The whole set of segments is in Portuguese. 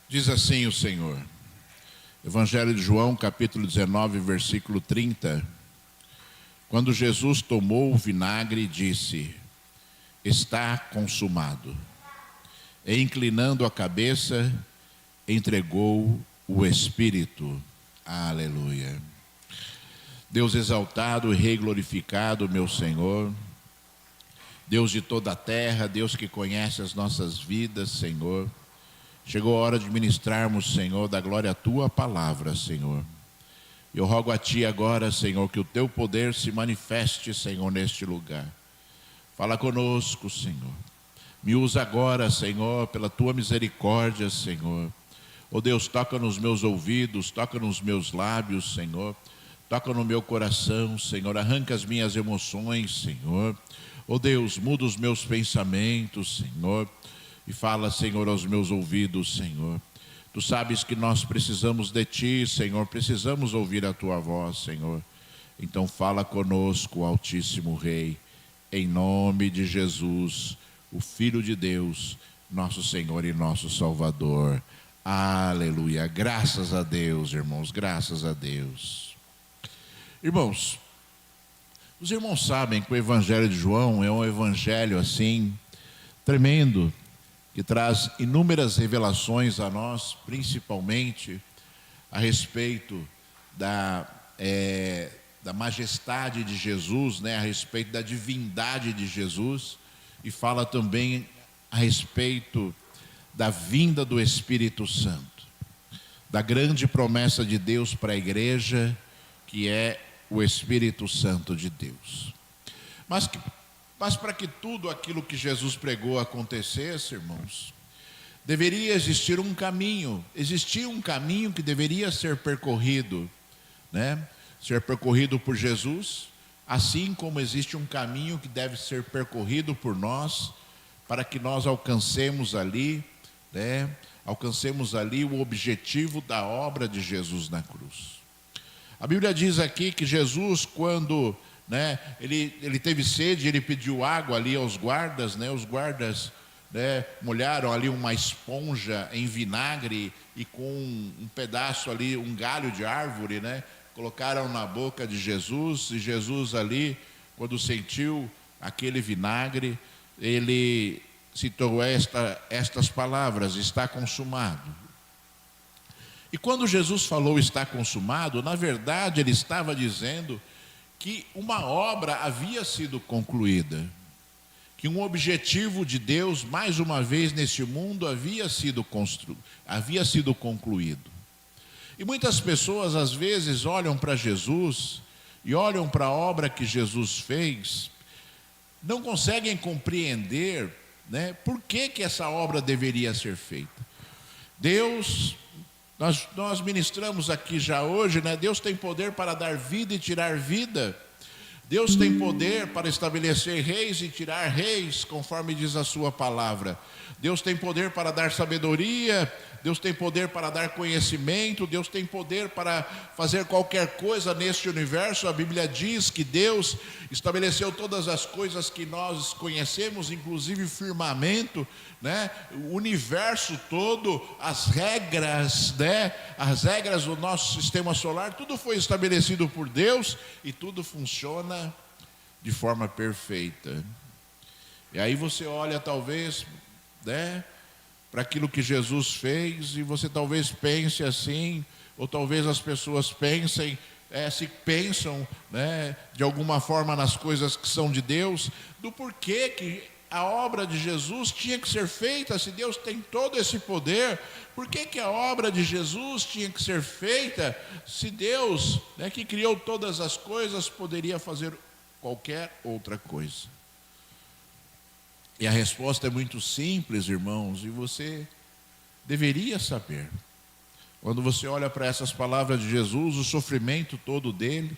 Diz assim o Senhor, Evangelho de João, capítulo 19, versículo 30. Quando Jesus tomou o vinagre, disse: está consumado. E inclinando a cabeça, entregou o Espírito. Aleluia. Deus exaltado e Rei glorificado, meu Senhor, Deus de toda a terra, Deus que conhece as nossas vidas, Senhor. Chegou a hora de ministrarmos, Senhor, da glória à Tua palavra, Senhor. Eu rogo a Ti agora, Senhor, que o Teu poder se manifeste, Senhor, neste lugar. Fala conosco, Senhor. Me usa agora, Senhor, pela Tua misericórdia, Senhor. Oh Deus, toca nos meus ouvidos, toca nos meus lábios, Senhor. Toca no meu coração, Senhor. Arranca as minhas emoções, Senhor. Oh Deus, muda os meus pensamentos, Senhor. E fala, Senhor, aos meus ouvidos, Senhor. Tu sabes que nós precisamos de Ti, Senhor. Precisamos ouvir a Tua voz, Senhor. Então fala conosco, Altíssimo Rei. Em nome de Jesus, o Filho de Deus, nosso Senhor e nosso Salvador. Aleluia. Graças a Deus, irmãos. Graças a Deus. Irmãos, os irmãos sabem que o Evangelho de João é um evangelho assim, tremendo, que traz inúmeras revelações a nós, principalmente a respeito da majestade de Jesus, né? A respeito da divindade de Jesus, e fala também a respeito da vinda do Espírito Santo, da grande promessa de Deus para a igreja, que é o Espírito Santo de Deus. Mas para que tudo aquilo que Jesus pregou acontecesse, irmãos, deveria existir um caminho. Existia um caminho que deveria ser percorrido, né? Ser percorrido por Jesus, assim como existe um caminho que deve ser percorrido por nós, para que nós alcancemos ali, né? Alcancemos ali o objetivo da obra de Jesus na cruz. A Bíblia diz aqui que Jesus, quando ele teve sede, ele pediu água ali aos guardas, né? Os guardas, né, molharam ali uma esponja em vinagre e com um pedaço ali, um galho de árvore, né? Colocaram na boca de Jesus, e Jesus ali, quando sentiu aquele vinagre, ele citou estas palavras: está consumado. E quando Jesus falou está consumado, na verdade ele estava dizendo que uma obra havia sido concluída, que um objetivo de Deus, mais uma vez neste mundo, havia sido concluído. E muitas pessoas às vezes olham para Jesus e olham para a obra que Jesus fez, não conseguem compreender, né, por que essa obra deveria ser feita. Deus, nós ministramos aqui já hoje, né? Deus tem poder para dar vida e tirar vida. Deus tem poder para estabelecer reis e tirar reis, conforme diz a sua palavra. Deus tem poder para dar sabedoria, Deus tem poder para dar conhecimento, Deus tem poder para fazer qualquer coisa neste universo. A Bíblia diz que Deus estabeleceu todas as coisas que nós conhecemos, inclusive firmamento, né? O universo todo, as regras, né? As regras do nosso sistema solar, tudo foi estabelecido por Deus e tudo funciona de forma perfeita. E aí você olha talvez, né, para aquilo que Jesus fez, e você talvez pense assim, ou talvez as pessoas pensem, se pensam, né, de alguma forma nas coisas que são de Deus, do porquê que a obra de Jesus tinha que ser feita. Se Deus tem todo esse poder, por que a obra de Jesus tinha que ser feita, se Deus, né, que criou todas as coisas, poderia fazer qualquer outra coisa? E a resposta é muito simples, irmãos, e você deveria saber. Quando você olha para essas palavras de Jesus, o sofrimento todo dele,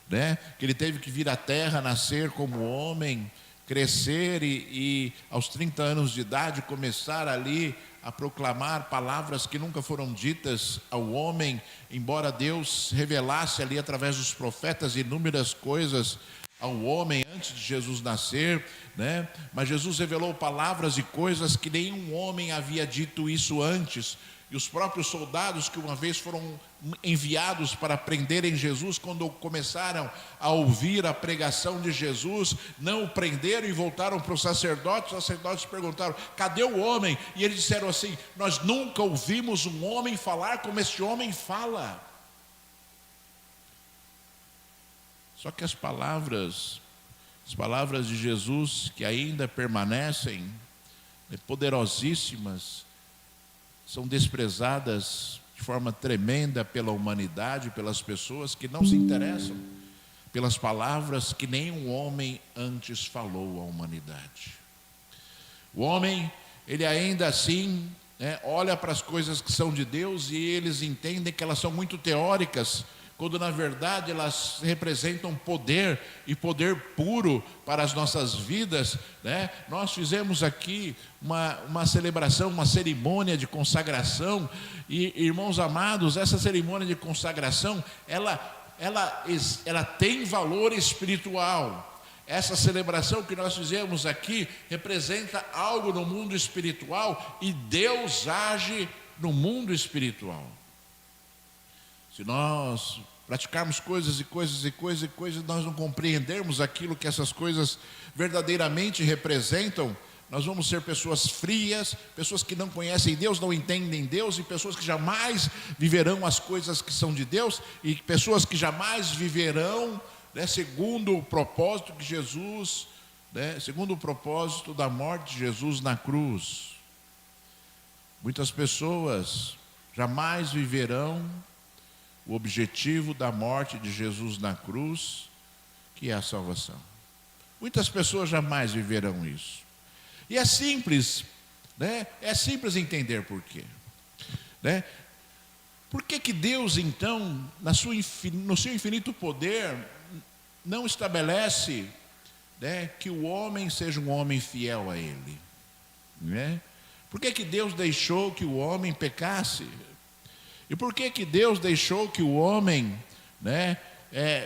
né? Que ele teve que vir à terra, nascer como homem, crescer e aos 30 anos de idade começar ali a proclamar palavras que nunca foram ditas ao homem, embora Deus revelasse ali através dos profetas inúmeras coisas ao homem antes de Jesus nascer, né? Mas Jesus revelou palavras e coisas que nenhum homem havia dito isso antes. E os próprios soldados que uma vez foram enviados para prenderem Jesus, quando começaram a ouvir a pregação de Jesus, não o prenderam e voltaram para os sacerdotes perguntaram: cadê o homem? E eles disseram assim: nós nunca ouvimos um homem falar como este homem fala. Só que as palavras de Jesus, que ainda permanecem poderosíssimas, são desprezadas de forma tremenda pela humanidade, pelas pessoas que não se interessam pelas palavras que nenhum homem antes falou à humanidade. O homem, ele ainda assim, olha para as coisas que são de Deus e eles entendem que elas são muito teóricas, quando na verdade elas representam poder, e poder puro para as nossas vidas, né? Nós fizemos aqui uma celebração, uma cerimônia de consagração, e irmãos amados, essa cerimônia de consagração, ela tem valor espiritual. Essa celebração que nós fizemos aqui representa algo no mundo espiritual, e Deus age no mundo espiritual. Se nós praticarmos coisas, nós não compreendermos aquilo que essas coisas verdadeiramente representam, nós vamos ser pessoas frias, pessoas que não conhecem Deus, não entendem Deus, e pessoas que jamais viverão as coisas que são de Deus, e pessoas que jamais viverão, segundo o propósito de Jesus, segundo o propósito da morte de Jesus na cruz. Muitas pessoas jamais viverão o objetivo da morte de Jesus na cruz, que é a salvação. Muitas pessoas jamais viverão isso. E é simples, é simples entender por quê. Por que Deus, então, no seu infinito poder, não estabelece, que o homem seja um homem fiel a Ele? Por que Deus deixou que o homem pecasse? E por que Deus deixou que o homem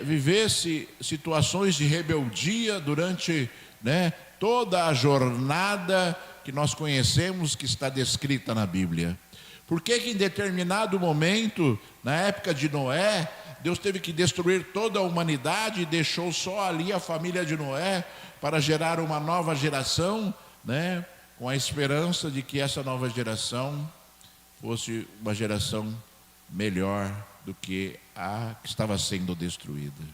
vivesse situações de rebeldia durante toda a jornada que nós conhecemos, que está descrita na Bíblia? Por que em determinado momento, na época de Noé, Deus teve que destruir toda a humanidade e deixou só ali a família de Noé para gerar uma nova geração, com a esperança de que essa nova geração fosse uma geração melhor do que a que estava sendo destruída?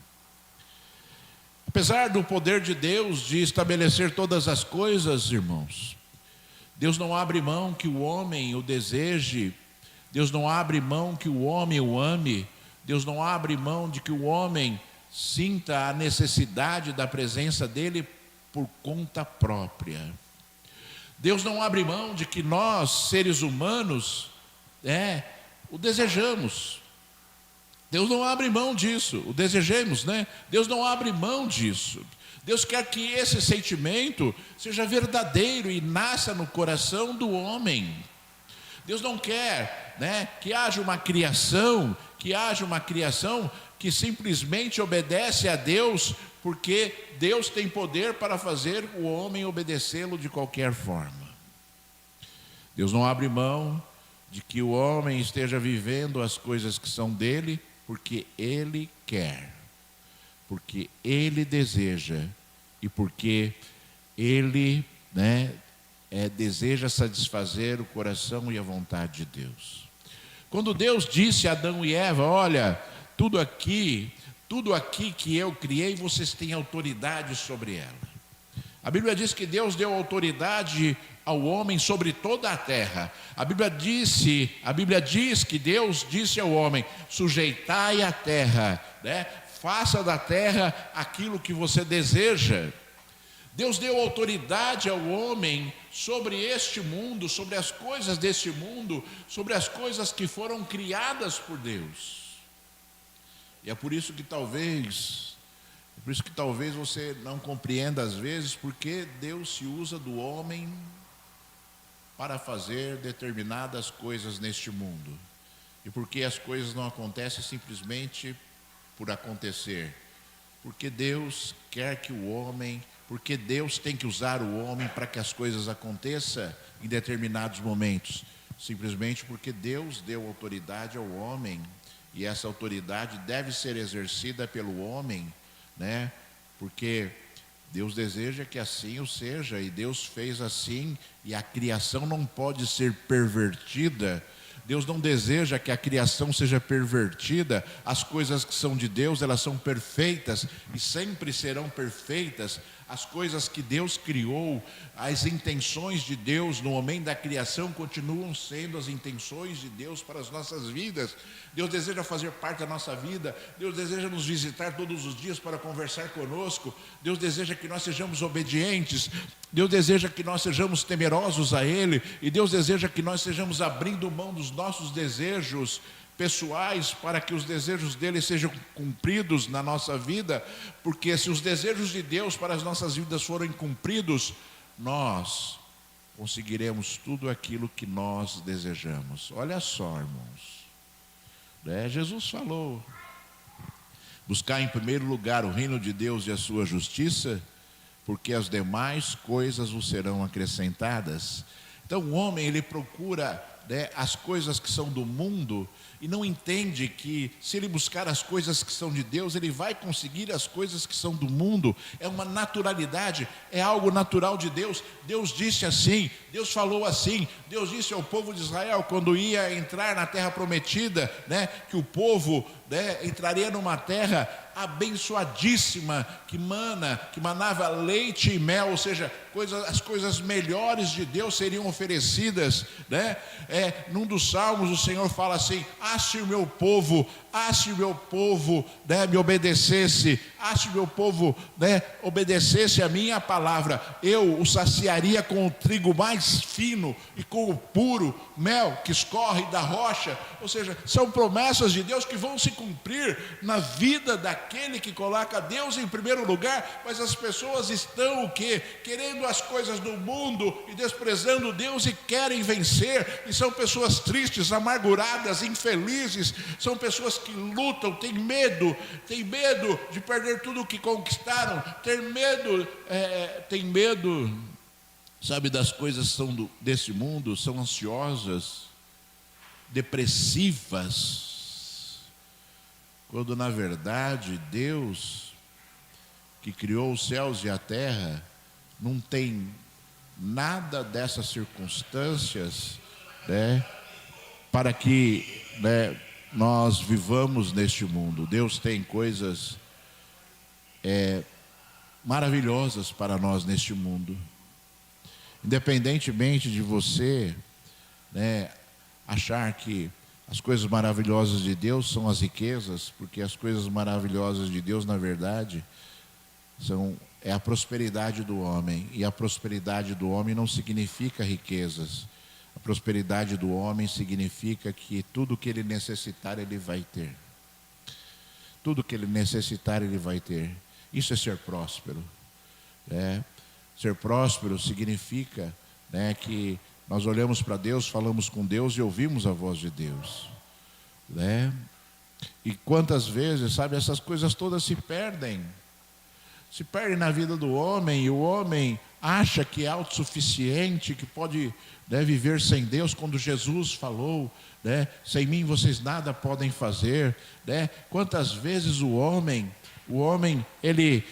Apesar do poder de Deus de estabelecer todas as coisas, irmãos, Deus não abre mão que o homem o deseje, Deus não abre mão que o homem o ame, Deus não abre mão de que o homem sinta a necessidade da presença dele por conta própria. Deus não abre mão de que nós, seres humanos, o desejamos. Deus não abre mão disso, o desejemos, Deus não abre mão disso. Deus quer que esse sentimento seja verdadeiro e nasça no coração do homem. Deus não quer, que haja uma criação que simplesmente obedece a Deus, porque Deus tem poder para fazer o homem obedecê-lo de qualquer forma. Deus não abre mão de que o homem esteja vivendo as coisas que são dele, porque ele quer, porque ele deseja e porque ele deseja satisfazer o coração e a vontade de Deus. Quando Deus disse a Adão e Eva: olha, tudo aqui que eu criei, vocês têm autoridade sobre ela. A Bíblia diz que Deus deu autoridade ao homem sobre toda a terra. A Bíblia diz que Deus disse ao homem: sujeitai a terra, faça da terra aquilo que você deseja. Deus deu autoridade ao homem sobre este mundo, sobre as coisas deste mundo, sobre as coisas que foram criadas por Deus. E é por isso que talvez você não compreenda às vezes porque Deus se usa do homem para fazer determinadas coisas neste mundo. E porque as coisas não acontecem simplesmente por acontecer. Porque Deus quer que o homem, porque Deus tem que usar o homem para que as coisas aconteçam em determinados momentos. simplesmente porque Deus deu autoridade ao homem, e essa autoridade deve ser exercida pelo homem, né? Porque Deus deseja que assim o seja, e Deus fez assim, e a criação não pode ser pervertida. Deus não deseja que a criação seja pervertida. As coisas que são de Deus, elas são perfeitas e sempre serão perfeitas. As coisas que Deus criou, as intenções de Deus no momento da criação continuam sendo as intenções de Deus para as nossas vidas. Deus deseja fazer parte da nossa vida. Deus deseja nos visitar todos os dias para conversar conosco. Deus deseja que nós sejamos obedientes. Deus deseja que nós sejamos temerosos a Ele. E Deus deseja que nós sejamos abrindo mão dos nossos desejos pessoais para que os desejos dele sejam cumpridos na nossa vida, porque se os desejos de Deus para as nossas vidas forem cumpridos, nós conseguiremos tudo aquilo que nós desejamos. Olha só, irmãos, Jesus falou: buscar em primeiro lugar o reino de Deus e a sua justiça, porque as demais coisas vos serão acrescentadas. Então o homem, ele procura as coisas que são do mundo, e não entende que se ele buscar as coisas que são de Deus, ele vai conseguir as coisas que são do mundo. É uma naturalidade, é algo natural de Deus. Deus disse assim, Deus falou assim. Deus disse ao povo de Israel, quando ia entrar na terra prometida, que o povo entraria numa terra abençoadíssima, que manava leite e mel, ou seja, as coisas melhores de Deus seriam oferecidas, num dos salmos o Senhor fala assim: se o meu povo me obedecesse, se o meu povo obedecesse a minha palavra, eu o saciaria com o trigo mais fino e com o puro mel que escorre da rocha. Ou seja, são promessas de Deus que vão se cumprir na vida daquele que coloca Deus em primeiro lugar. Mas as pessoas estão o quê? Querendo as coisas do mundo e desprezando Deus, e querem vencer, e são pessoas tristes, amarguradas, infelizes. São pessoas que lutam, têm medo de perder tudo o que conquistaram, tem medo, sabe, das coisas que são desse mundo, são ansiosas, depressivas, quando na verdade Deus, que criou os céus e a terra, não tem nada dessas circunstâncias, para que nós vivamos neste mundo. Deus tem coisas maravilhosas para nós neste mundo. Independentemente de você achar que as coisas maravilhosas de Deus são as riquezas, porque as coisas maravilhosas de Deus, na verdade, é a prosperidade do homem. E a prosperidade do homem não significa riquezas. A prosperidade do homem significa que tudo que ele necessitar, ele vai ter. Tudo que ele necessitar, ele vai ter. Isso é ser próspero. Ser próspero significa que nós olhamos para Deus, falamos com Deus e ouvimos a voz de Deus. E quantas vezes, sabe, essas coisas todas se perdem na vida do homem, e o homem acha que é autossuficiente, que pode viver sem Deus, quando Jesus falou, sem mim vocês nada podem fazer. Quantas vezes o homem ele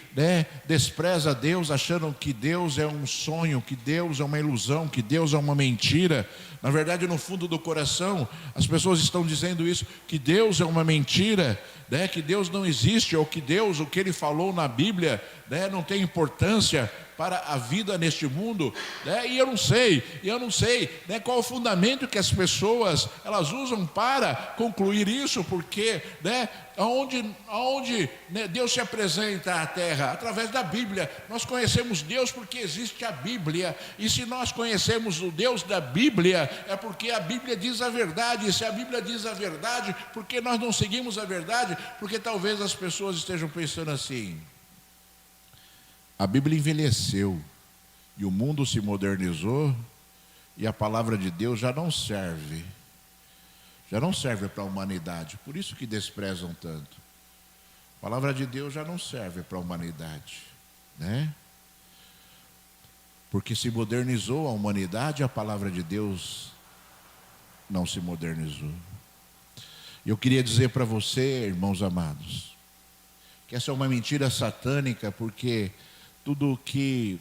despreza Deus, achando que Deus é um sonho, que Deus é uma ilusão, que Deus é uma mentira. Na verdade, no fundo do coração, as pessoas estão dizendo isso, que Deus é uma mentira, que Deus não existe, ou que Deus, o que Ele falou na Bíblia, não tem importância para a vida neste mundo. E eu não sei qual o fundamento que as pessoas elas usam para concluir isso, porque aonde Deus se apresenta à terra? Através da Bíblia. Nós conhecemos Deus porque existe a Bíblia, e se nós conhecemos o Deus da Bíblia, é porque a Bíblia diz a verdade. E se a Bíblia diz a verdade, por que nós não seguimos a verdade? Porque talvez as pessoas estejam pensando assim: a Bíblia envelheceu e o mundo se modernizou, e a palavra de Deus já não serve para a humanidade, por isso que desprezam tanto. A palavra de Deus já não serve para a humanidade, porque se modernizou a humanidade, a palavra de Deus não se modernizou. Eu queria dizer para você, irmãos amados, que essa é uma mentira satânica, porque tudo que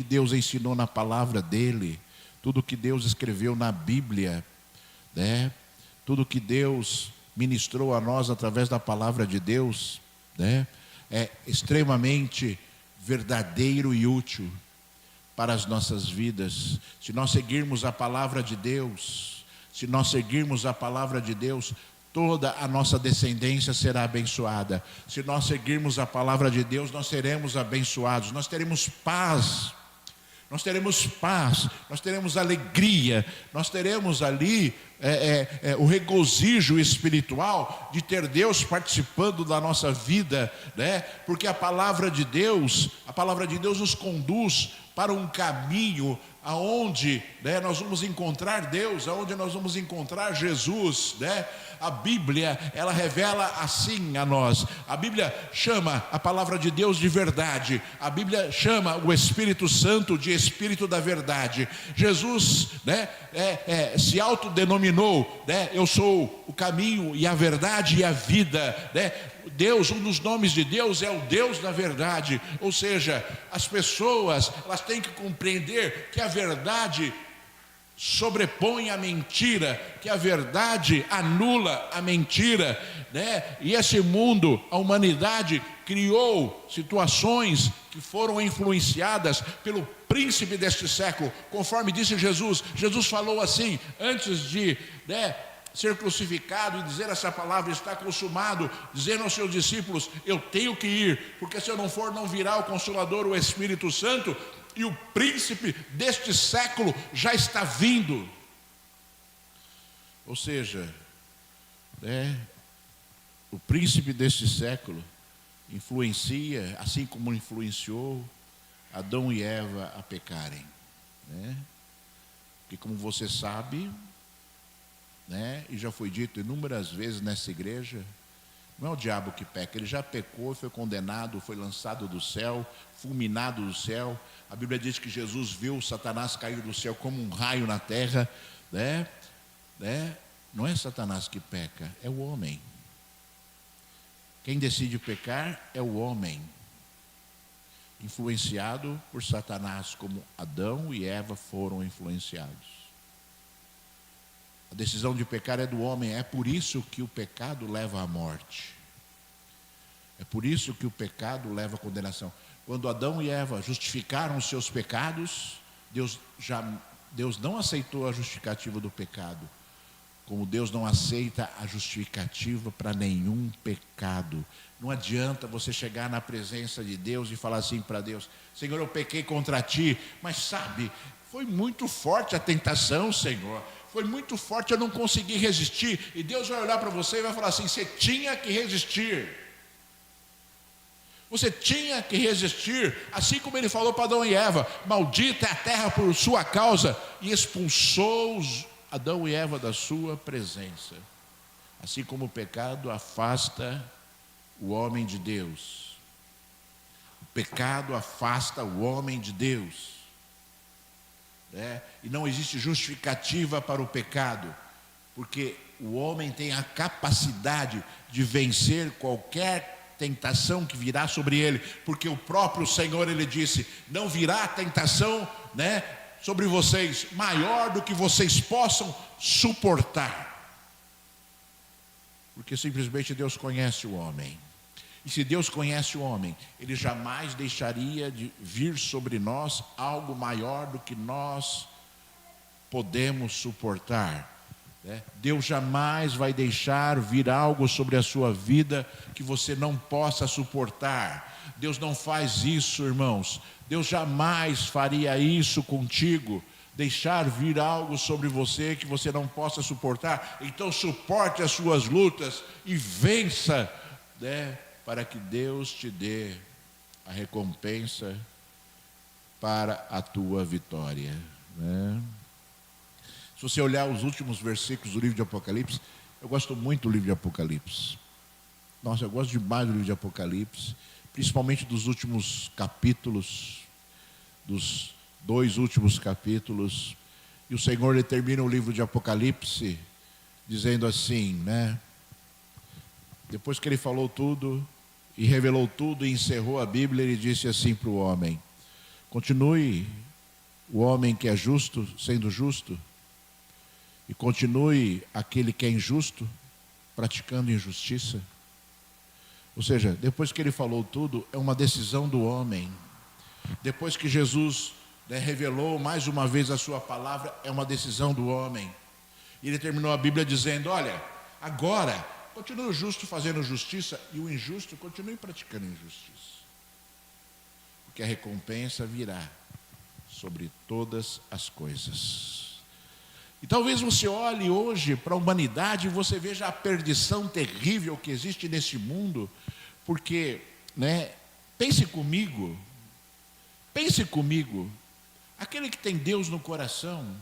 Deus ensinou na palavra dele, tudo que Deus escreveu na Bíblia, né? Tudo que Deus ministrou a nós através da palavra de Deus, né? É extremamente verdadeiro e útil para as nossas vidas. Se nós seguirmos a palavra de Deus, toda a nossa descendência será abençoada. Se nós seguirmos a palavra de Deus, nós seremos abençoados. Nós teremos paz, nós teremos alegria, nós teremos ali o regozijo espiritual de ter Deus participando da nossa vida, né? Porque a palavra de Deus nos conduz para um caminho aonde, né, nós vamos encontrar Deus, aonde nós vamos encontrar Jesus, né? A Bíblia, ela revela assim a nós. A Bíblia chama a palavra de Deus de verdade. A Bíblia chama o Espírito Santo de Espírito da verdade. Jesus, né, se autodenominou, né? Eu sou o caminho e a verdade e a vida, né? Deus, um dos nomes de Deus é o Deus da verdade. Ou seja, as pessoas, elas têm que compreender que a verdade sobrepõe a mentira, que a verdade anula a mentira, né? E esse mundo, a humanidade criou situações que foram influenciadas pelo príncipe deste século, conforme disse Jesus. Jesus falou assim, antes de, né, ser crucificado e dizer essa palavra, está consumado, dizendo aos seus discípulos, eu tenho que ir, porque se eu não for, não virá o Consolador, o Espírito Santo, e o príncipe deste século já está vindo. Ou seja, né, o príncipe deste século influencia, assim como influenciou Adão e Eva a pecarem, né? Porque como você sabe, né, e já foi dito inúmeras vezes nessa igreja, não é o diabo que peca, ele já pecou, foi condenado, foi lançado do céu, fulminado do céu. A Bíblia diz que Jesus viu Satanás cair do céu como um raio na terra, né? Não é Satanás que peca, é o homem. Quem decide pecar é o homem, influenciado por Satanás, como Adão e Eva foram influenciados. A decisão de pecar é do homem, é por isso que o pecado leva à morte. É por isso que o pecado leva à condenação. Quando Adão e Eva justificaram os seus pecados, Deus não aceitou a justificativa do pecado, como Deus não aceita a justificativa para nenhum pecado. Não adianta você chegar na presença de Deus e falar assim para Deus, Senhor, eu pequei contra ti, mas sabe, foi muito forte a tentação, Senhor. Foi muito forte, eu não consegui resistir. E Deus vai olhar para você e vai falar assim, você tinha que resistir. Você tinha que resistir, assim como ele falou para Adão e Eva, maldita é a terra por sua causa, e expulsou Adão e Eva da sua presença. Assim como o pecado afasta o homem de Deus. O pecado afasta o homem de Deus. E não existe justificativa para o pecado, porque o homem tem a capacidade de vencer qualquer tentação que virá sobre ele, porque o próprio Senhor, ele disse, não virá tentação, né, sobre vocês, maior do que vocês possam suportar, porque simplesmente Deus conhece o homem. E se Deus conhece o homem, Ele jamais deixaria de vir sobre nós algo maior do que nós podemos suportar, né? Deus jamais vai deixar vir algo sobre a sua vida que você não possa suportar. Deus não faz isso, irmãos. Deus jamais faria isso contigo, deixar vir algo sobre você que você não possa suportar. Então suporte as suas lutas e vença, né? Para que Deus te dê a recompensa para a tua vitória, né? Se você olhar os últimos versículos do livro de Apocalipse, eu gosto muito do livro de Apocalipse. Nossa, eu gosto demais do livro de Apocalipse, principalmente dos últimos capítulos, dos 2 últimos capítulos. E o Senhor, ele termina o livro de Apocalipse dizendo assim, né? Depois que ele falou tudo e revelou tudo e encerrou a Bíblia, ele disse assim para o homem: continue o homem que é justo sendo justo, e continue aquele que é injusto praticando injustiça. Ou seja, depois que ele falou tudo, é uma decisão do homem. Depois que Jesus, né, revelou mais uma vez a sua palavra, é uma decisão do homem. E ele terminou a Bíblia dizendo: olha, agora continue o justo fazendo justiça e o injusto continue praticando injustiça, porque a recompensa virá sobre todas as coisas. E talvez você olhe hoje para a humanidade e você veja a perdição terrível que existe nesse mundo, porque, né, pense comigo, aquele que tem Deus no coração,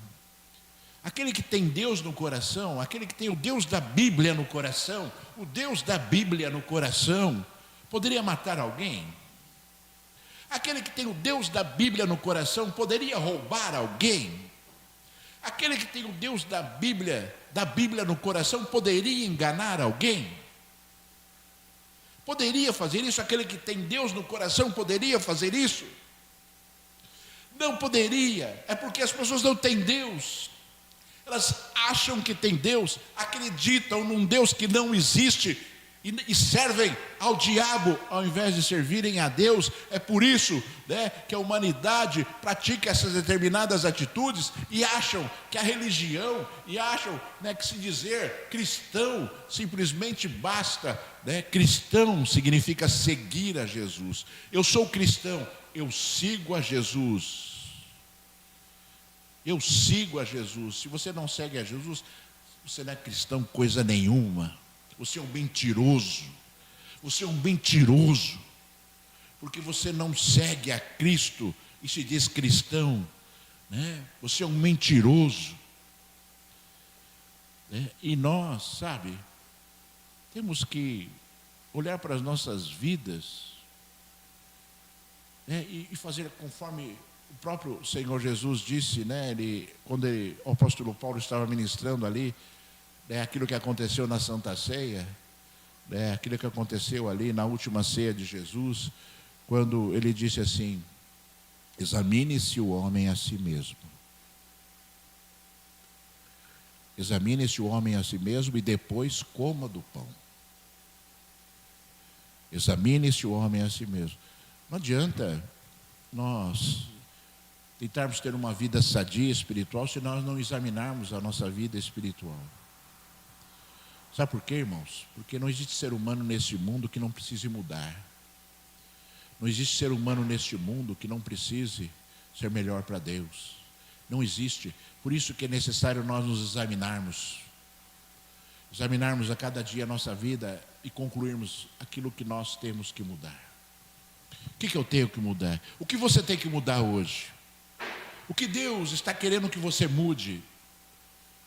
aquele que tem Deus no coração, aquele que tem o Deus da Bíblia no coração, o Deus da Bíblia no coração, poderia matar alguém? Aquele que tem o Deus da Bíblia no coração poderia roubar alguém? Aquele que tem o Deus da Bíblia no coração poderia enganar alguém? Poderia fazer isso? Aquele que tem Deus no coração poderia fazer isso? Não poderia. É porque as pessoas não têm Deus. Elas acham que tem Deus, acreditam num Deus que não existe e servem ao diabo ao invés de servirem a Deus. É por isso, né, que a humanidade pratica essas determinadas atitudes e acham que a religião, e acham, né, que se dizer cristão simplesmente basta, né? Cristão significa seguir a Jesus. Eu sou cristão, eu sigo a Jesus. Eu sigo a Jesus. Se você não segue a Jesus, você não é cristão coisa nenhuma. Você é um mentiroso. Você é um mentiroso. Porque você não segue a Cristo e se diz cristão, né? Você é um mentiroso. Né? E nós, sabe, temos que olhar para as nossas vidas, né, e fazer conforme o próprio Senhor Jesus disse, né? Quando o apóstolo Paulo estava ministrando ali, né, aquilo que aconteceu na Santa Ceia, né, aquilo que aconteceu ali na última ceia de Jesus, quando ele disse assim: examine-se o homem a si mesmo. Examine-se o homem a si mesmo e depois coma do pão. Examine-se o homem a si mesmo. Não adianta nós tentarmos ter uma vida sadia espiritual se nós não examinarmos a nossa vida espiritual. Sabe por quê, irmãos? Porque não existe ser humano neste mundo que não precise mudar. Não existe ser humano neste mundo que não precise ser melhor para Deus. Não existe. Por isso que é necessário nós nos examinarmos. Examinarmos a cada dia a nossa vida e concluirmos aquilo que nós temos que mudar. O que eu tenho que mudar? O que você tem que mudar hoje? O que Deus está querendo que você mude?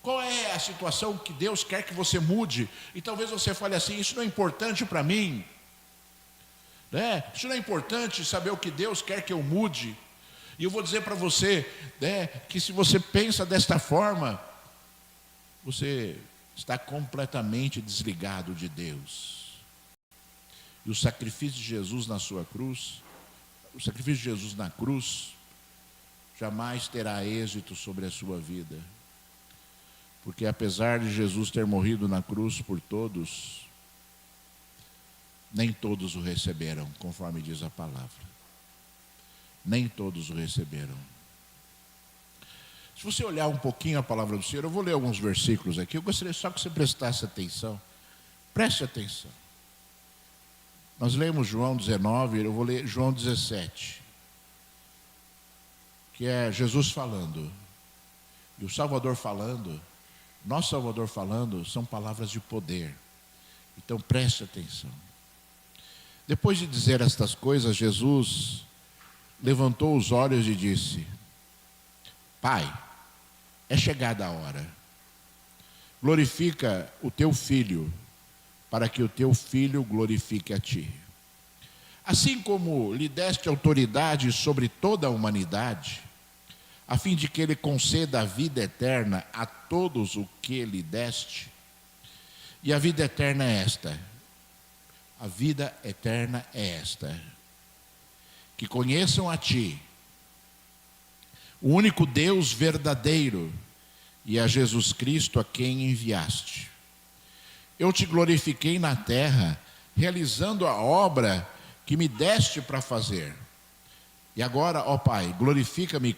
Qual é a situação que Deus quer que você mude? E talvez você fale assim: isso não é importante para mim, né? Isso não é importante saber o que Deus quer que eu mude. E eu vou dizer para você, né, que se você pensa desta forma, você está completamente desligado de Deus. E o sacrifício de Jesus na sua cruz, o sacrifício de Jesus na cruz, jamais terá êxito sobre a sua vida. Porque apesar de Jesus ter morrido na cruz por todos, nem todos o receberam, conforme diz a palavra. Nem todos o receberam. Se você olhar um pouquinho a palavra do Senhor, eu vou ler alguns versículos aqui, eu gostaria só que você prestasse atenção. Preste atenção. Nós lemos João 19, eu vou ler João 17. Que é Jesus falando. E o Salvador falando, nosso Salvador falando, são palavras de poder. Então preste atenção. Depois de dizer estas coisas, Jesus levantou os olhos e disse: Pai, é chegada a hora. Glorifica o teu Filho, para que o teu Filho glorifique a ti. Assim como lhe deste autoridade sobre toda a humanidade, a fim de que ele conceda a vida eterna a todos o que lhe deste, E a vida eterna é esta. A vida eterna é esta: que conheçam a Ti, o único Deus verdadeiro, e a Jesus Cristo a quem enviaste. Eu te glorifiquei na terra, realizando a obra que me deste para fazer. E agora, ó Pai, glorifica-me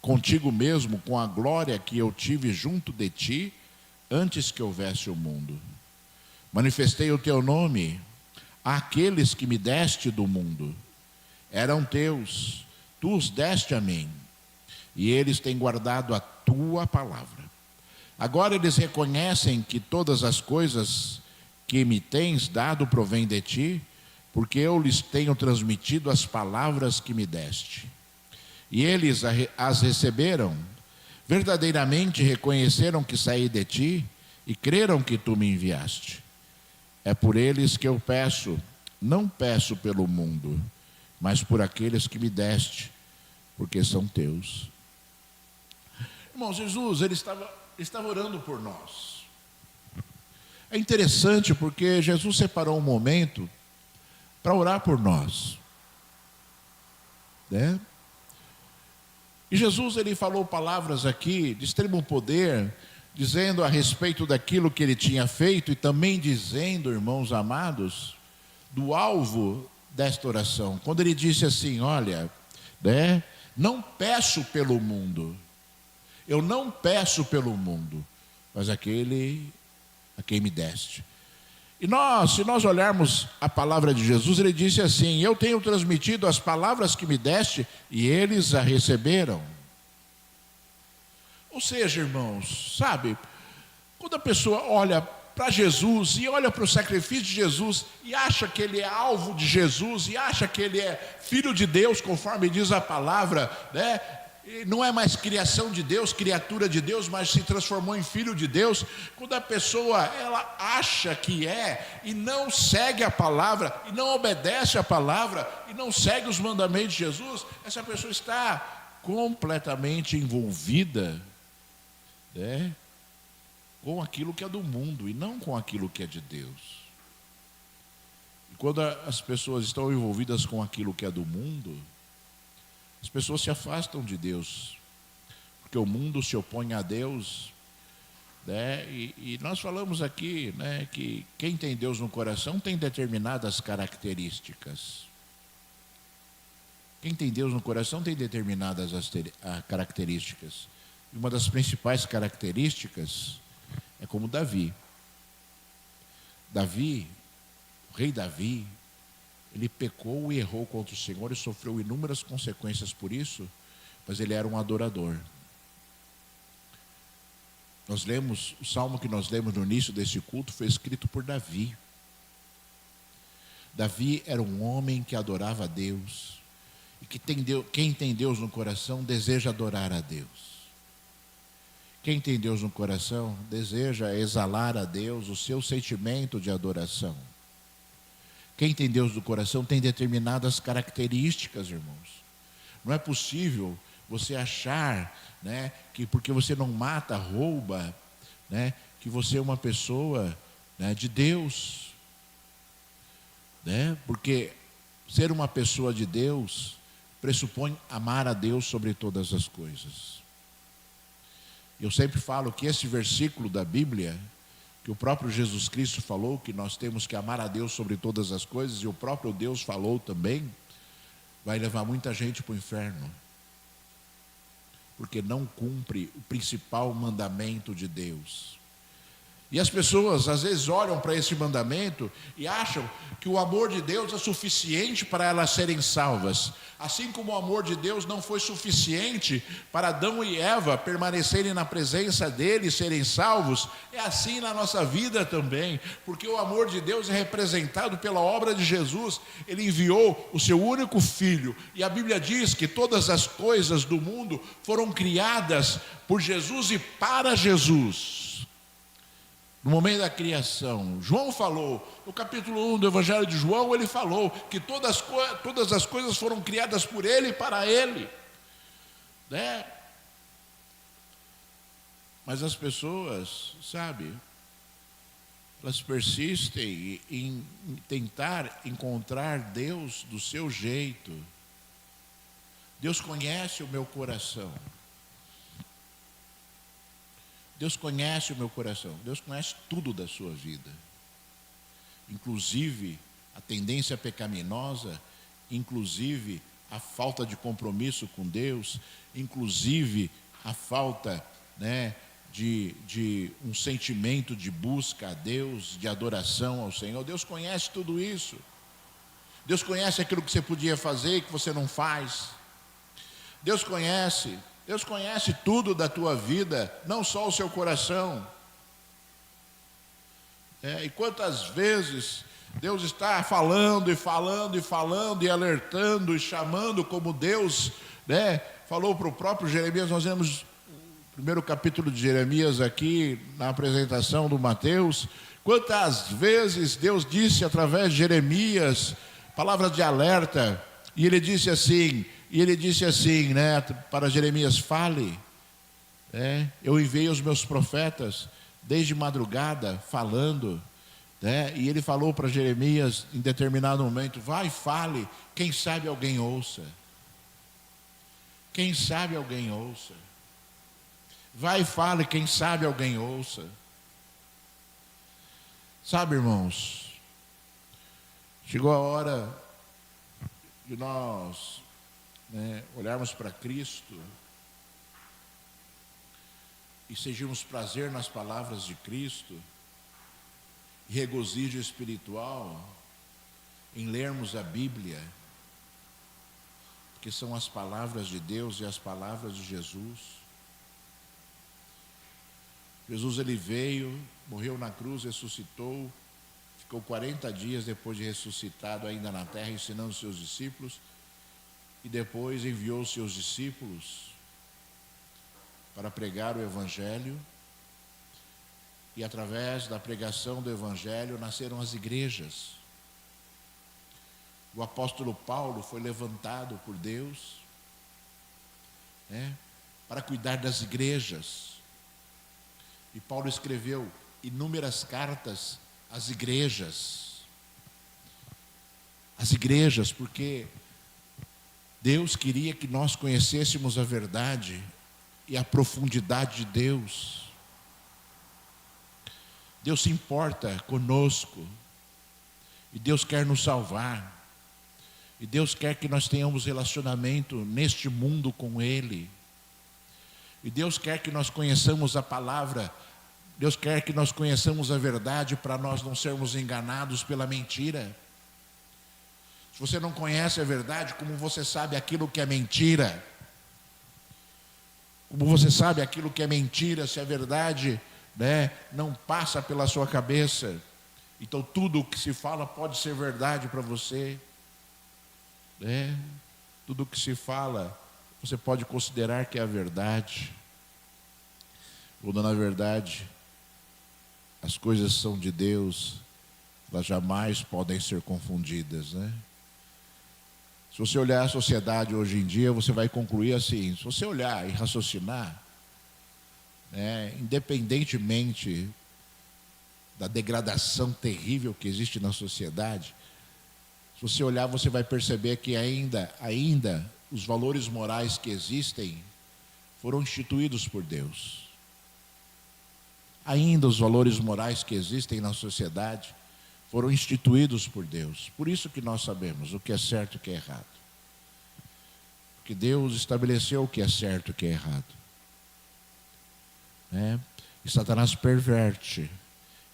contigo mesmo com a glória que eu tive junto de Ti, antes que houvesse o mundo. Manifestei o Teu nome àqueles que me deste do mundo. Eram Teus, Tu os deste a mim, e eles têm guardado a Tua palavra. Agora eles reconhecem que todas as coisas que me tens dado provêm de Ti, porque eu lhes tenho transmitido as palavras que me deste. E eles as receberam, verdadeiramente reconheceram que saí de Ti e creram que Tu me enviaste. É por eles que eu peço, não peço pelo mundo, mas por aqueles que me deste, porque são Teus. Irmão, Jesus, ele estava orando por nós. É interessante porque Jesus separou um momento para orar por nós, né? E Jesus, ele falou palavras aqui de extremo poder, dizendo a respeito daquilo que ele tinha feito e também dizendo, irmãos amados, do alvo desta oração. Quando ele disse assim, olha, né, não peço pelo mundo, eu não peço pelo mundo, mas aquele a quem me deste. E se nós olharmos a palavra de Jesus, ele disse assim, eu tenho transmitido as palavras que me deste e eles a receberam. Ou seja, irmãos, sabe, quando a pessoa olha para Jesus e olha para o sacrifício de Jesus e acha que ele é alvo de Jesus e acha que ele é filho de Deus, conforme diz a palavra, né? Não é mais criação de Deus, criatura de Deus, mas se transformou em filho de Deus. Quando a pessoa, ela acha que é e não segue a palavra, e não obedece a palavra, e não segue os mandamentos de Jesus, essa pessoa está completamente envolvida, né, com aquilo que é do mundo e não com aquilo que é de Deus. E quando as pessoas estão envolvidas com aquilo que é do mundo, as pessoas se afastam de Deus, porque o mundo se opõe a Deus, né? E nós falamos aqui, né, que quem tem Deus no coração tem determinadas características. Quem tem Deus no coração tem determinadas características. E uma das principais características é como Davi. O rei Davi, ele pecou e errou contra o Senhor e sofreu inúmeras consequências por isso, mas ele era um adorador. Nós lemos, o salmo que nós lemos no início desse culto foi escrito por Davi. Davi era um homem que adorava a Deus, e que quem tem Deus no coração deseja adorar a Deus. Quem tem Deus no coração deseja exalar a Deus o seu sentimento de adoração. Quem tem Deus no coração tem determinadas características, irmãos. Não é possível você achar, né, que porque você não mata, rouba, né, que você é uma pessoa, né, de Deus, né? Porque ser uma pessoa de Deus pressupõe amar a Deus sobre todas as coisas. Eu sempre falo que esse versículo da Bíblia, que o próprio Jesus Cristo falou, que nós temos que amar a Deus sobre todas as coisas, e o próprio Deus falou também, vai levar muita gente para o inferno, porque não cumpre o principal mandamento de Deus. E as pessoas às vezes olham para esse mandamento e acham que o amor de Deus é suficiente para elas serem salvas. Assim como o amor de Deus não foi suficiente para Adão e Eva permanecerem na presença dele e serem salvos, é assim na nossa vida também, porque o amor de Deus é representado pela obra de Jesus. Ele enviou o seu único filho, e a Bíblia diz que todas as coisas do mundo foram criadas por Jesus e para Jesus. No momento da criação, João falou, no capítulo 1 do Evangelho de João, ele falou que todas as coisas foram criadas por ele e para ele, né? Mas as pessoas, sabe, elas persistem em tentar encontrar Deus do seu jeito. Deus conhece o meu coração. Deus conhece o meu coração. Deus conhece tudo da sua vida. Inclusive a tendência pecaminosa, inclusive a falta de compromisso com Deus, inclusive a falta, de um sentimento de busca a Deus, de adoração ao Senhor. Deus conhece tudo isso. Deus conhece aquilo que você podia fazer e que você não faz. Deus conhece tudo da tua vida, não só o seu coração. E quantas vezes Deus está falando e falando e falando e alertando e chamando, como Deus, falou para o próprio Jeremias. Nós vemos o primeiro capítulo de Jeremias aqui na apresentação do Mateus. Quantas vezes Deus disse através de Jeremias palavras de alerta, e ele disse assim, para Jeremias: fale. Eu enviei os meus profetas desde madrugada falando, e ele falou para Jeremias em determinado momento: vai, fale, quem sabe alguém ouça. Quem sabe alguém ouça. Vai, fale, quem sabe alguém ouça. Sabe, irmãos, chegou a hora de nós olharmos para Cristo e sentirmos prazer nas palavras de Cristo, e regozijo espiritual em lermos a Bíblia, porque são as palavras de Deus e as palavras de Jesus. Jesus, ele veio, morreu na cruz, ressuscitou, ficou 40 dias depois de ressuscitado ainda na terra, ensinando os seus discípulos, e depois enviou os seus discípulos para pregar o Evangelho, e através da pregação do Evangelho nasceram as igrejas. O apóstolo Paulo foi levantado por Deus, para cuidar das igrejas, e Paulo escreveu inúmeras cartas às igrejas. As igrejas, porque Deus queria que nós conhecêssemos a verdade e a profundidade de Deus. Deus se importa conosco, e Deus quer nos salvar, e Deus quer que nós tenhamos relacionamento neste mundo com Ele, e Deus quer que nós conheçamos a palavra, Deus quer que nós conheçamos a verdade, para nós não sermos enganados pela mentira. Se você não conhece a verdade, como você sabe aquilo que é mentira? Como você sabe aquilo que é mentira, se a verdade não passa pela sua cabeça? Então tudo o que se fala pode ser verdade para você. Tudo o que se fala, você pode considerar que é a verdade. Quando na verdade as coisas são de Deus, elas jamais podem ser confundidas, Se você olhar a sociedade hoje em dia, você vai concluir assim: se você olhar e raciocinar, independentemente da degradação terrível que existe na sociedade, se você olhar, você vai perceber que ainda os valores morais que existem foram instituídos por Deus. Ainda os valores morais que existem na sociedade foram instituídos por Deus. Por isso que nós sabemos o que é certo e o que é errado. Porque Deus estabeleceu o que é certo e o que é errado. E Satanás perverte.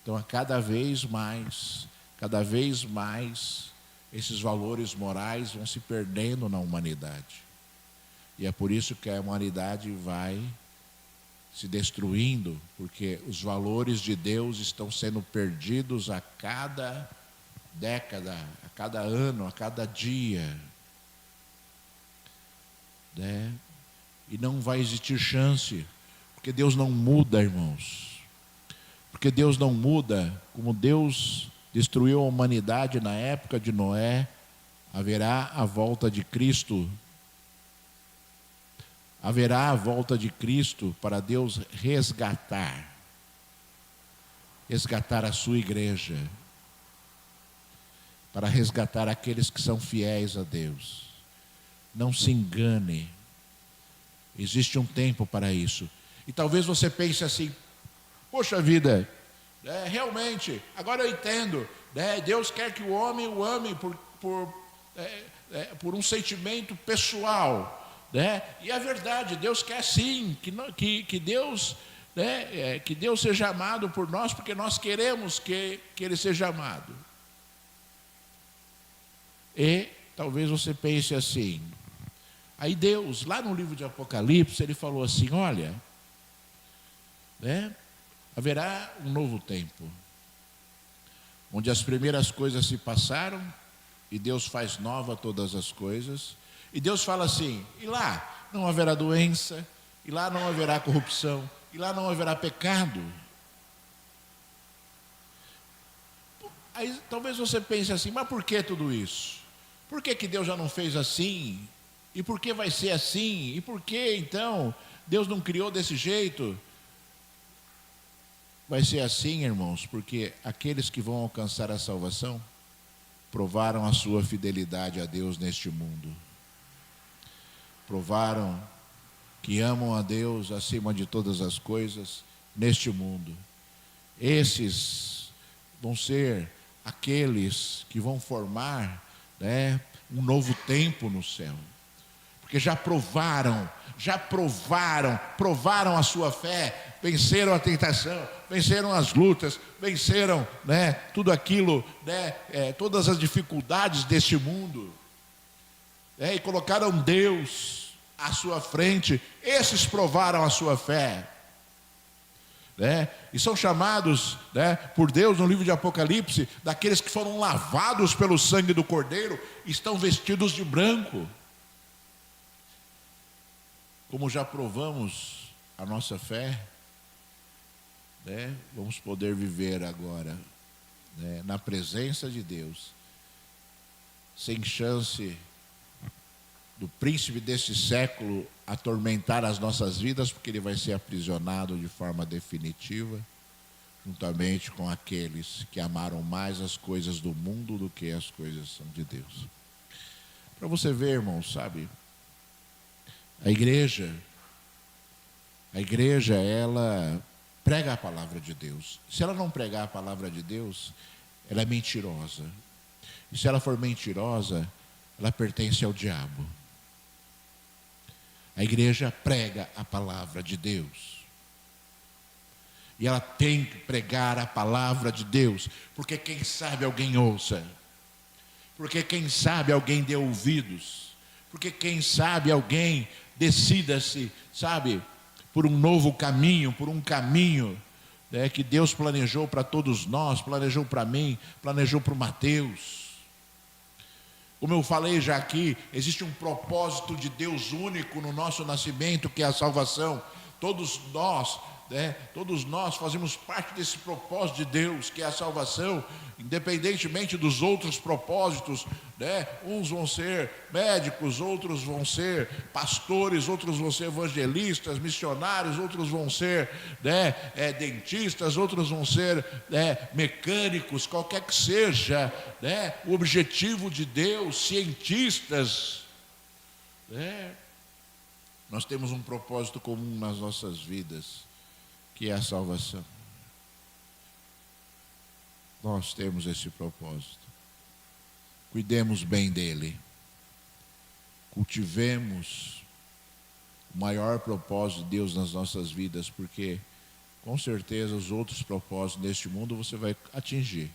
Então, cada vez mais, esses valores morais vão se perdendo na humanidade. E é por isso que a humanidade vai se destruindo, porque os valores de Deus estão sendo perdidos a cada década, a cada ano, a cada dia. E não vai existir chance, porque Deus não muda, irmãos. Porque Deus não muda. Como Deus destruiu a humanidade na época de Noé, haverá a volta de Cristo. Haverá a volta de Cristo para Deus resgatar resgatar a sua igreja, para resgatar aqueles que são fiéis a Deus. Não se engane, existe um tempo para isso. E talvez você pense assim: poxa vida, realmente, agora eu entendo, Deus quer que o homem o ame por um sentimento pessoal, e é verdade, Deus quer sim que Deus, que Deus seja amado por nós, porque nós queremos que Ele seja amado. E talvez você pense assim, aí Deus, lá no livro de Apocalipse, Ele falou assim: olha, haverá um novo tempo, onde as primeiras coisas se passaram, e Deus faz nova todas as coisas. E Deus fala assim: e lá não haverá doença, e lá não haverá corrupção, e lá não haverá pecado. Aí talvez você pense assim: mas por que tudo isso? Por que Deus já não fez assim? E por que vai ser assim? E por que então Deus não criou desse jeito? Vai ser assim, irmãos, porque aqueles que vão alcançar a salvação provaram a sua fidelidade a Deus neste mundo. Provaram que amam a Deus acima de todas as coisas neste mundo. Esses vão ser aqueles que vão formar, um novo tempo no céu. Porque já provaram a sua fé, venceram a tentação, venceram as lutas, venceram, tudo aquilo, todas as dificuldades deste mundo, e colocaram Deus à sua frente. Esses provaram a sua fé, e são chamados, por Deus no livro de Apocalipse, daqueles que foram lavados pelo sangue do Cordeiro, estão vestidos de branco. Como já provamos a nossa fé, vamos poder viver agora, na presença de Deus, sem chance do príncipe deste século atormentar as nossas vidas, porque ele vai ser aprisionado de forma definitiva, juntamente com aqueles que amaram mais as coisas do mundo do que as coisas de Deus. Para você ver, irmão, sabe, a igreja, ela prega a palavra de Deus. Se ela não pregar a palavra de Deus, ela é mentirosa. E se ela for mentirosa, ela pertence ao diabo. A igreja prega a palavra de Deus. E ela tem que pregar a palavra de Deus, porque quem sabe alguém ouça. Porque quem sabe alguém dê ouvidos. Porque quem sabe alguém decida-se, sabe, por um novo caminho, por um caminho, que Deus planejou para todos nós, planejou para mim, planejou para o Mateus. Como eu falei já aqui, existe um propósito de Deus único no nosso nascimento, que é a salvação. Todos nós fazemos parte desse propósito de Deus, que é a salvação, independentemente dos outros propósitos, Uns vão ser médicos, outros vão ser pastores, outros vão ser evangelistas, missionários, outros vão ser dentistas, outros vão ser mecânicos, qualquer que seja, o objetivo de Deus, cientistas, Nós temos um propósito comum nas nossas vidas, que é a salvação. Nós temos esse propósito. Cuidemos bem dele. Cultivemos o maior propósito de Deus nas nossas vidas, porque com certeza os outros propósitos deste mundo você vai atingir.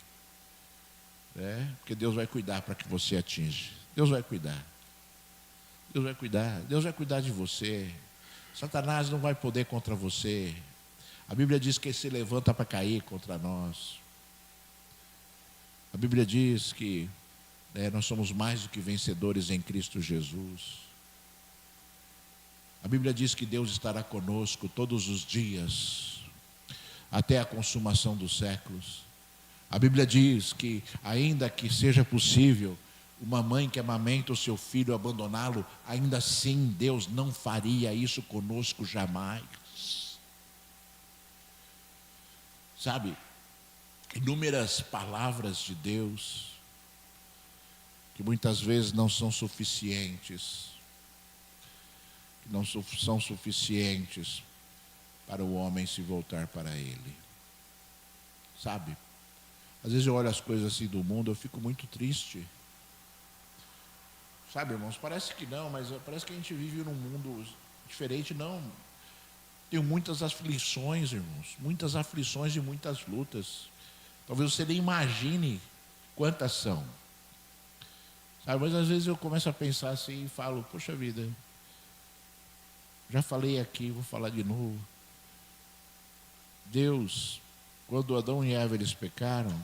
Porque Deus vai cuidar para que você atinja. Deus vai cuidar. Deus vai cuidar. Deus vai cuidar de você. Satanás não vai poder contra você. A Bíblia diz que ele se levanta para cair contra nós. A Bíblia diz que nós somos mais do que vencedores em Cristo Jesus. A Bíblia diz que Deus estará conosco todos os dias, até a consumação dos séculos. A Bíblia diz que, ainda que seja possível uma mãe que amamenta o seu filho abandoná-lo, ainda assim Deus não faria isso conosco jamais. Sabe, inúmeras palavras de Deus, que muitas vezes não são suficientes, que não são suficientes para o homem se voltar para Ele. Sabe? Às vezes eu olho as coisas assim do mundo, eu fico muito triste. Sabe, irmãos, parece que não, mas parece que a gente vive num mundo diferente, não. Tenho muitas aflições, irmãos, muitas aflições e muitas lutas. Talvez você nem imagine quantas são. Sabe, mas às vezes eu começo a pensar assim e falo, poxa vida, já falei aqui, vou falar de novo. Deus, quando Adão e Eva eles pecaram,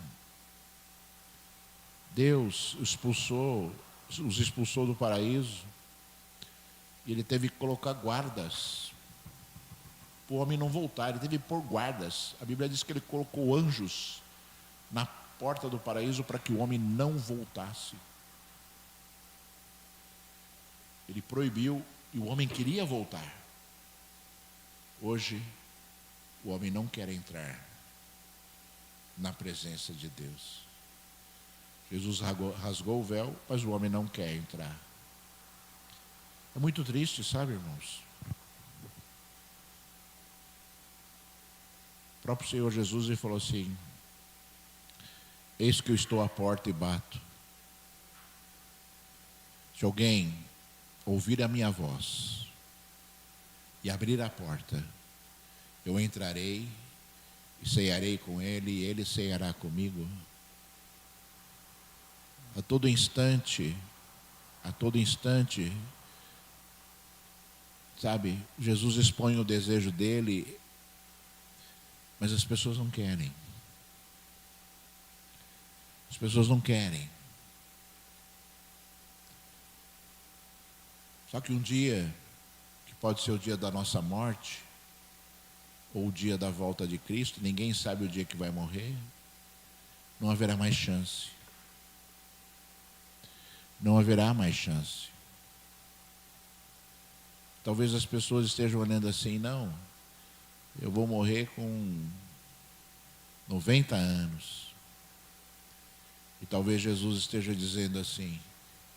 Deus os expulsou do paraíso, e Ele teve que colocar guardas, para o homem não voltar, Ele teve que pôr guardas. A Bíblia diz que Ele colocou anjos na porta do paraíso para que o homem não voltasse. Ele proibiu e o homem queria voltar. Hoje, o homem não quer entrar na presença de Deus. Jesus rasgou o véu, mas o homem não quer entrar. É muito triste, sabe, irmãos? O próprio Senhor Jesus ele falou assim: eis que eu estou à porta e bato. Se alguém ouvir a minha voz e abrir a porta, eu entrarei e cearei com ele, e ele ceará comigo. A todo instante, sabe, Jesus expõe o desejo dele, mas as pessoas não querem. As pessoas não querem. Só que um dia, que pode ser o dia da nossa morte, ou o dia da volta de Cristo, ninguém sabe o dia que vai morrer, não haverá mais chance. Não haverá mais chance. Talvez as pessoas estejam olhando assim, não, eu vou morrer com 90 anos. E talvez Jesus esteja dizendo assim,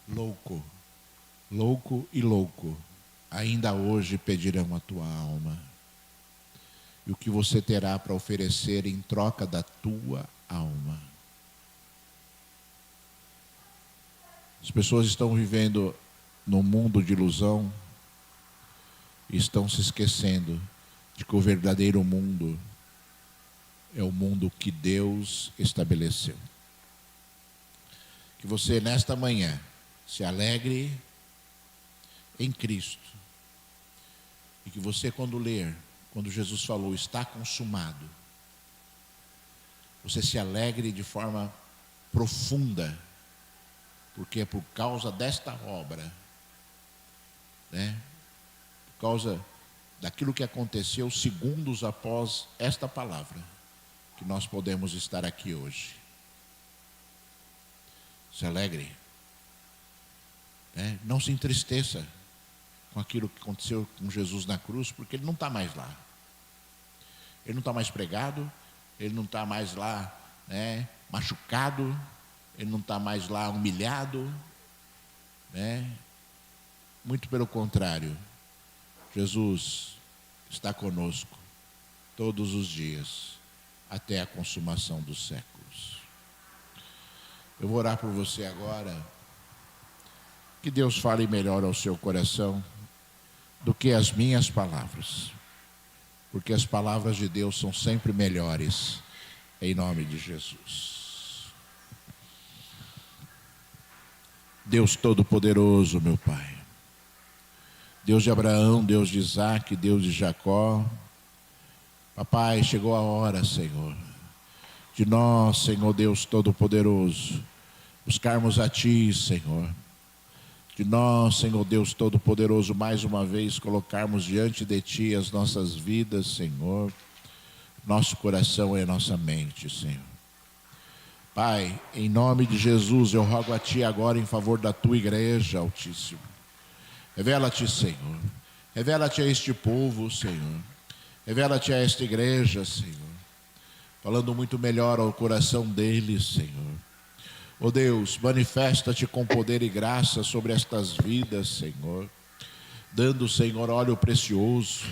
louco, e louco, ainda hoje pedirão a tua alma. E o que você terá para oferecer em troca da tua alma? As pessoas estão vivendo num mundo de ilusão e estão se esquecendo de que o verdadeiro mundo é o mundo que Deus estabeleceu. Que você nesta manhã se alegre em Cristo e que você quando Jesus falou está consumado, você se alegre de forma profunda, porque é por causa desta obra, né? Por causa daquilo que aconteceu segundos após esta palavra, que nós podemos estar aqui hoje. Se alegre, né? Não se entristeça com aquilo que aconteceu com Jesus na cruz, porque Ele não está mais lá. Ele não está mais pregado, Ele não está mais lá, né, machucado, Ele não está mais lá humilhado, né? Muito pelo contrário, Jesus está conosco todos os dias, até a consumação dos séculos. Eu vou orar por você agora, que Deus fale melhor ao seu coração do que as minhas palavras, porque as palavras de Deus são sempre melhores, em nome de Jesus. Deus Todo-Poderoso, meu Pai, Deus de Abraão, Deus de Isaac, Deus de Jacó, Papai, chegou a hora, Senhor, de nós, Senhor Deus Todo-Poderoso, buscarmos a Ti, Senhor, de nós, Senhor Deus Todo-Poderoso, mais uma vez colocarmos diante de Ti as nossas vidas, Senhor, nosso coração e a nossa mente, Senhor. Pai, em nome de Jesus, eu rogo a Ti agora em favor da Tua igreja, Altíssimo. Revela-te, Senhor. Revela-te a este povo, Senhor. Revela-te a esta igreja, Senhor. falando muito melhor ao coração deles, Senhor. Ó Deus, manifesta-te com poder e graça sobre estas vidas, Senhor, dando, Senhor, óleo precioso,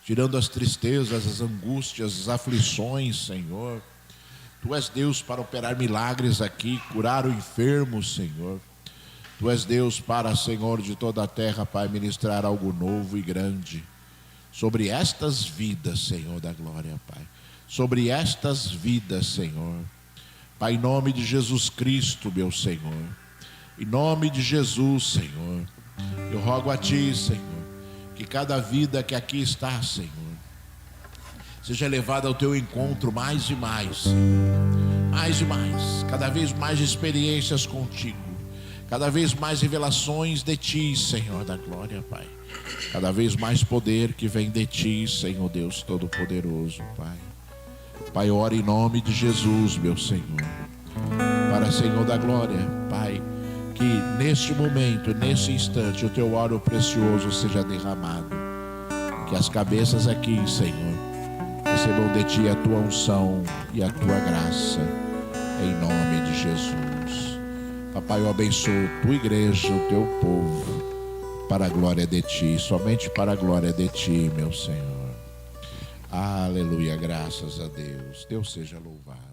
tirando as tristezas, as angústias, as aflições, Senhor. Tu és Deus para operar milagres aqui, curar o enfermo, Senhor. Tu és Deus para, Senhor, de toda a terra, Pai, ministrar algo novo e grande sobre estas vidas, Senhor da glória, Pai. Sobre estas vidas, Senhor. Pai, em nome de Jesus Cristo, meu Senhor. Em nome de Jesus, Senhor. Eu rogo a Ti, Senhor, que cada vida que aqui está, Senhor, seja levada ao Teu encontro mais e mais, Senhor. Mais e mais. Cada vez mais experiências contigo. Cada vez mais revelações de Ti, Senhor da glória, Pai. Cada vez mais poder que vem de Ti, Senhor Deus Todo-Poderoso, Pai. Pai, ora em nome de Jesus, meu Senhor. Para, Senhor da glória, Pai, que neste momento, nesse instante, o Teu óleo precioso seja derramado. Que as cabeças aqui, Senhor, recebam de Ti a Tua unção e a Tua graça. Em nome de Jesus. Papai, eu abençoo Tua igreja, o Teu povo, para a glória de Ti, somente para a glória de Ti, meu Senhor. Aleluia, graças a Deus. Deus seja louvado.